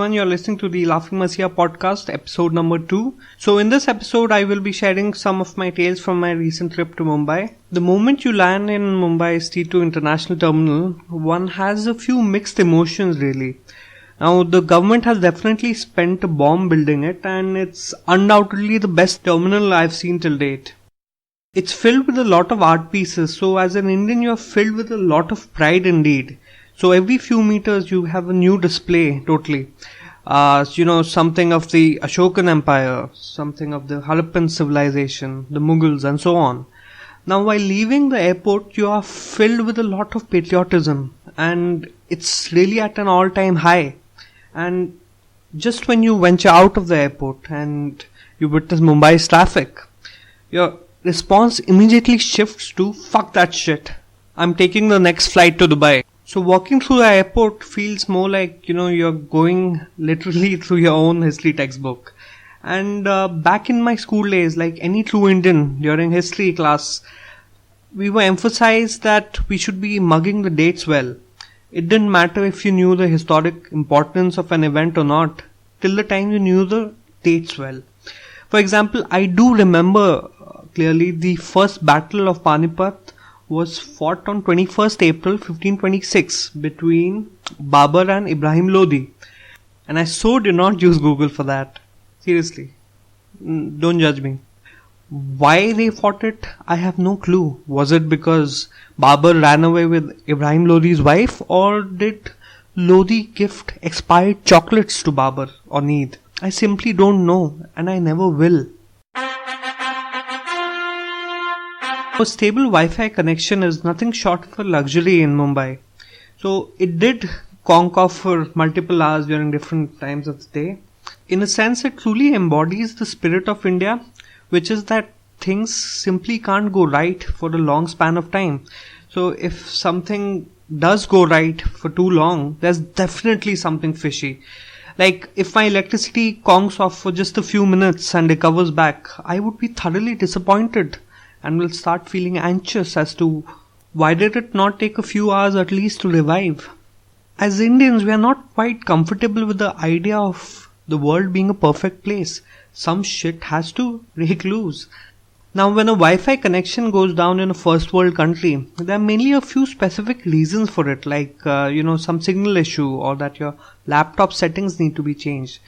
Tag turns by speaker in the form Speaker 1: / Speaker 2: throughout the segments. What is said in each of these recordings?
Speaker 1: everyone. You're listening to the Laughing Masiya podcast, episode number 2. So in this episode, I will be sharing some of my tales from my recent trip to Mumbai. The moment you land in Mumbai's T2 International Terminal, one has a few mixed emotions really. Now, the government has definitely spent a bomb building it, and it's undoubtedly the best terminal I've seen till date. It's filled with a lot of art pieces, so as an Indian you're filled with a lot of pride indeed. So every few meters you have a new display totally. Something of the Ashokan Empire, something of the Harappan civilization, the Mughals and so on. Now while leaving the airport you are filled with a lot of patriotism, and it's really at an all-time high. And just when you venture out of the airport and you witness Mumbai's traffic, your response immediately shifts to fuck that shit. I'm taking the next flight to Dubai. So walking through the airport feels more like, you're going literally through your own history textbook. And back in my school days, like any true Indian during history class, we were emphasized that we should be mugging the dates well. It didn't matter if you knew the historic importance of an event or not, till the time you knew the dates well. For example, I do remember clearly the first battle of Panipat was fought on 21st April 1526 between Babur and Ibrahim Lodi. And I so did not use Google for that. Seriously. Don't judge me. Why they fought it, I have no clue. Was it because Babur ran away with Ibrahim Lodi's wife, or did Lodi gift expired chocolates to Babur on Eid? I simply don't know, and I never will. A stable Wi-Fi connection is nothing short of a luxury in Mumbai. So it did conk off for multiple hours during different times of the day. In a sense, it truly embodies the spirit of India, which is that things simply can't go right for a long span of time. So if something does go right for too long, there's definitely something fishy. Like if my electricity conks off for just a few minutes and recovers back, I would be thoroughly disappointed and will start feeling anxious as to why did it not take a few hours at least to revive. As Indians, we are not quite comfortable with the idea of the world being a perfect place. Some shit has to break loose. Now when a Wi-Fi connection goes down in a first world country, there are mainly a few specific reasons for it, like some signal issue or that your laptop settings need to be changed.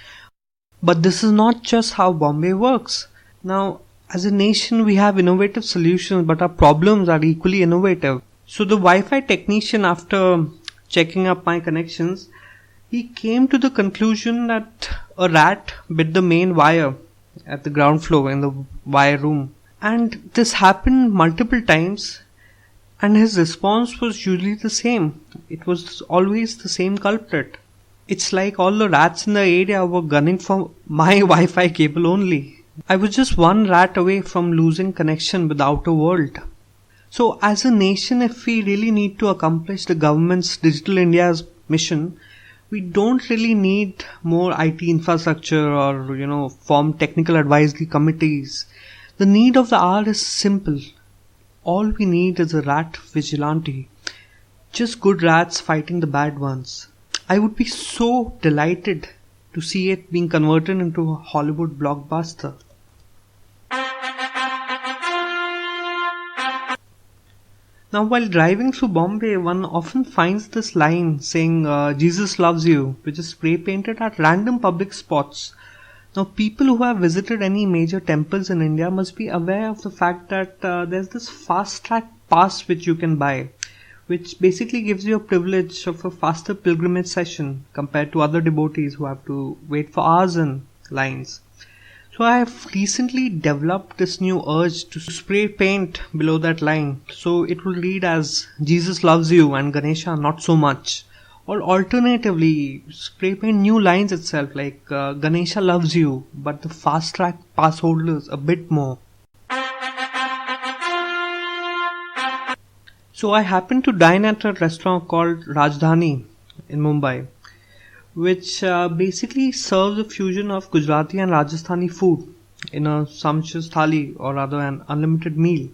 Speaker 1: But this is not just how Bombay works. Now as a nation we have innovative solutions, but our problems are equally innovative. So the Wi-Fi technician, after checking up my connections, he came to the conclusion that a rat bit the main wire at the ground floor in the wire room. And this happened multiple times, and his response was usually the same. It was always the same culprit. It's like all the rats in the area were gunning for my Wi-Fi cable only. I was just one rat away from losing connection with the outer world. So as a nation, if we really need to accomplish the government's Digital India's mission, we don't really need more IT infrastructure or, form technical advisory committees. The need of the hour is simple. All we need is a rat vigilante. Just good rats fighting the bad ones. I would be so delighted to see it being converted into a Hollywood blockbuster. Now while driving through Bombay, one often finds this line saying, Jesus loves you, which is spray painted at random public spots. Now people who have visited any major temples in India must be aware of the fact that there's this fast track pass which you can buy, which basically gives you a privilege of a faster pilgrimage session compared to other devotees who have to wait for hours in lines. So I have recently developed this new urge to spray paint below that line, so it will read as Jesus loves you and Ganesha not so much. Or alternatively, spray paint new lines itself like Ganesha loves you, but the fast track pass holders a bit more. So I happened to dine at a restaurant called Rajdhani in Mumbai, which basically serves a fusion of Gujarati and Rajasthani food in a sumptuous thali, or rather an unlimited meal.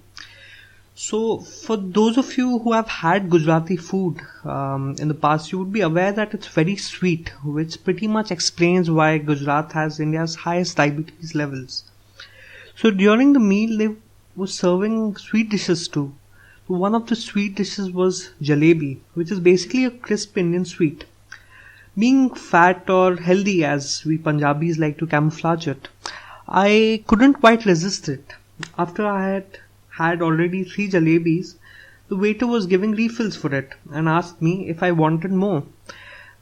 Speaker 1: So, for those of you who have had Gujarati food in the past, you would be aware that it's very sweet, which pretty much explains why Gujarat has India's highest diabetes levels. So, during the meal, they were serving sweet dishes too. One of the sweet dishes was jalebi, which is basically a crisp Indian sweet. Being fat or healthy, as we Punjabis like to camouflage it, I couldn't quite resist it. After I had already 3 jalebis, the waiter was giving refills for it and asked me if I wanted more.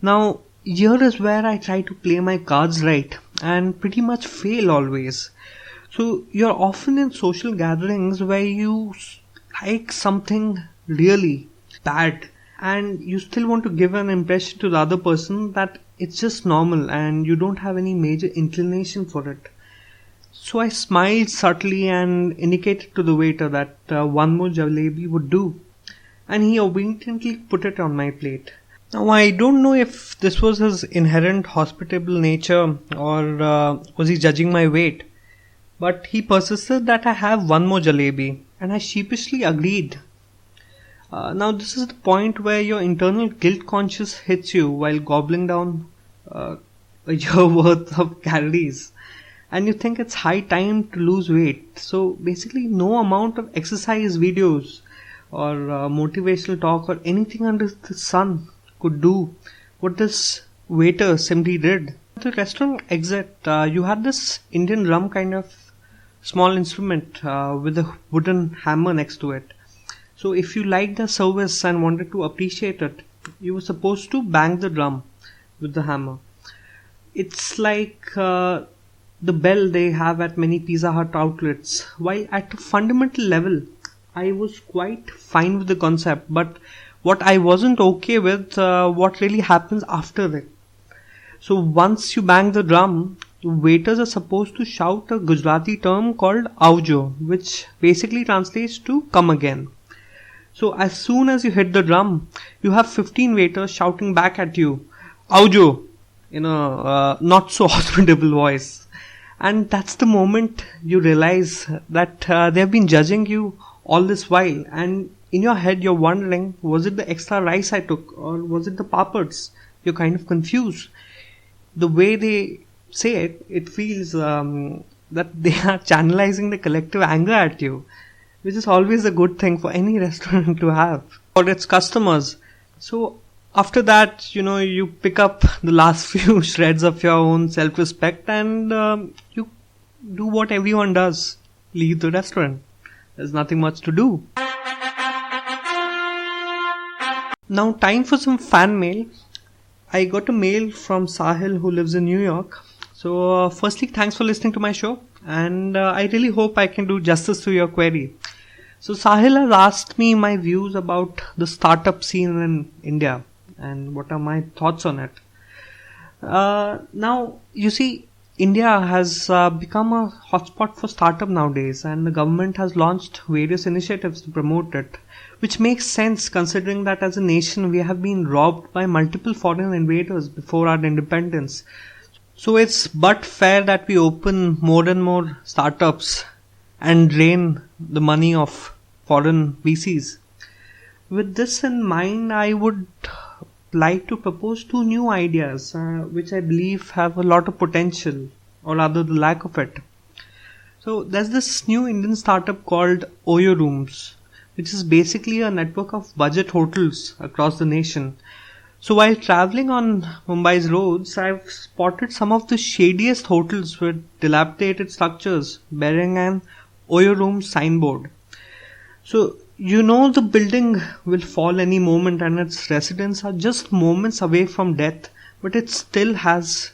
Speaker 1: Now, here is where I try to play my cards right and pretty much fail always. So, you're often in social gatherings where you like something really bad and you still want to give an impression to the other person that it's just normal and you don't have any major inclination for it. So I smiled subtly and indicated to the waiter that one more jalebi would do, and he obediently put it on my plate. Now I don't know if this was his inherent hospitable nature or was he judging my weight, but he persisted that I have one more jalebi, and I sheepishly agreed. Now this is the point where your internal guilt conscience hits you while gobbling down a year worth of calories. And you think it's high time to lose weight. So basically no amount of exercise videos or motivational talk or anything under the sun could do what this waiter simply did. At the restaurant exit, you had this Indian drum kind of small instrument with a wooden hammer next to it. So if you liked the service and wanted to appreciate it, you were supposed to bang the drum with the hammer. It's like the bell they have at many Pizza Hut outlets. While at a fundamental level, I was quite fine with the concept, but what I wasn't okay with, what really happens after it. So once you bang the drum, the waiters are supposed to shout a Gujarati term called Aujo, which basically translates to come again. So as soon as you hit the drum, you have 15 waiters shouting back at you, Aujo, in a not so hospitable voice. And that's the moment you realize that they've been judging you all this while, and in your head you're wondering, was it the extra rice I took or was it the papads? You're kind of confused. The way they say it, it feels that they are channelizing the collective anger at you, which is always a good thing for any restaurant to have for its customers. So after that, you pick up the last few shreds of your own self-respect and you do what everyone does. Leave the restaurant. There's nothing much to do. Now, time for some fan mail. I got a mail from Sahil who lives in New York. So, firstly, thanks for listening to my show. And I really hope I can do justice to your query. So, Sahil has asked me my views about the startup scene in India and what are my thoughts on it. Now, you see, India has become a hotspot for startup nowadays, and the government has launched various initiatives to promote it, which makes sense considering that as a nation we have been robbed by multiple foreign invaders before our independence. So it's but fair that we open more and more startups and drain the money of foreign VCs. With this in mind, I would like to propose 2 new ideas which I believe have a lot of potential, or rather the lack of it. So there's this new Indian startup called Oyo Rooms, which is basically a network of budget hotels across the nation. So while traveling on Mumbai's roads, I've spotted some of the shadiest hotels with dilapidated structures bearing an Oyo Room signboard. So the building will fall any moment and its residents are just moments away from death, but it still has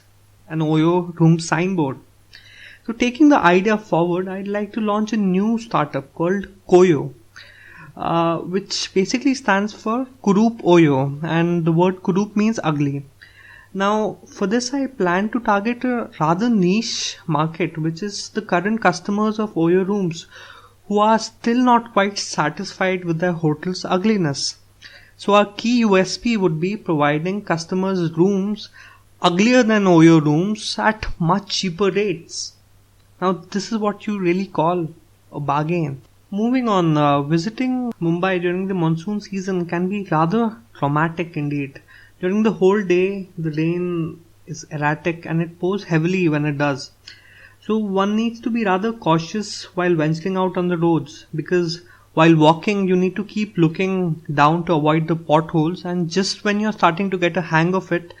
Speaker 1: an Oyo Room signboard. So taking the idea forward, I'd like to launch a new startup called Koyo, which basically stands for Kurup Oyo, and the word Kurup means ugly. Now, for this I plan to target a rather niche market, which is the current customers of Oyo Rooms, who are still not quite satisfied with their hotel's ugliness. So our key USP would be providing customers rooms uglier than Oyo Rooms at much cheaper rates. Now this is what you really call a bargain. Moving on, visiting Mumbai during the monsoon season can be rather traumatic indeed. During the whole day, the rain is erratic and it pours heavily when it does. So one needs to be rather cautious while venturing out on the roads, because while walking you need to keep looking down to avoid the potholes, and just when you're starting to get a hang of it,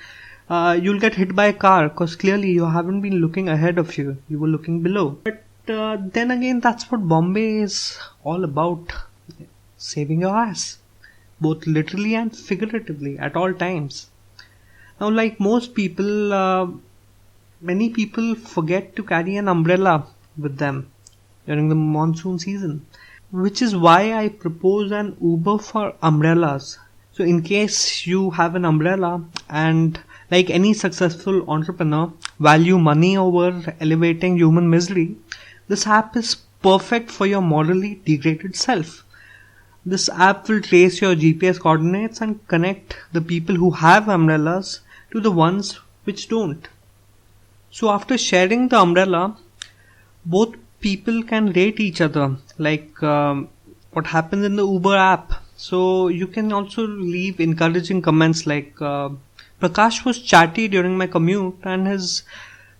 Speaker 1: you'll get hit by a car because clearly you haven't been looking ahead of you, you were looking below. But then again, that's what Bombay is all about, saving your ass, both literally and figuratively at all times. Now, like most people, many people forget to carry an umbrella with them during the monsoon season, which is why I propose an Uber for umbrellas. So in case you have an umbrella and, like any successful entrepreneur, value money over elevating human misery, this app is perfect for your morally degraded self. This app will trace your GPS coordinates and connect the people who have umbrellas to the ones which don't. So after sharing the umbrella, both people can rate each other, like what happens in the Uber app. So you can also leave encouraging comments like, Prakash was chatty during my commute and his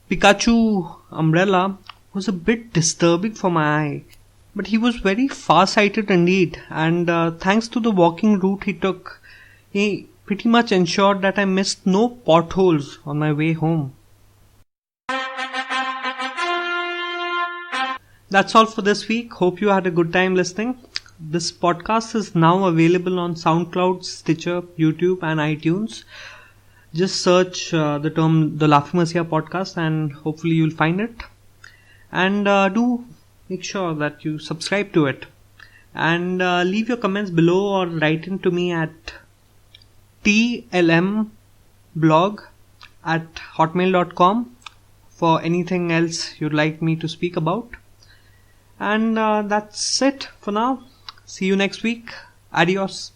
Speaker 1: Pikachu umbrella was a bit disturbing for my eye. But he was very far-sighted indeed, and thanks to the walking route he took, he pretty much ensured that I missed no potholes on my way home. That's all for this week. Hope you had a good time listening. This podcast is now available on Soundcloud, Stitcher, YouTube and iTunes. Just search the term The Laughing Messiah Podcast and hopefully you'll find it. And do make sure that you subscribe to it. And leave your comments below or write in to me at tlmblog@hotmail.com for anything else you'd like me to speak about. And that's it for now. See you next week. Adios.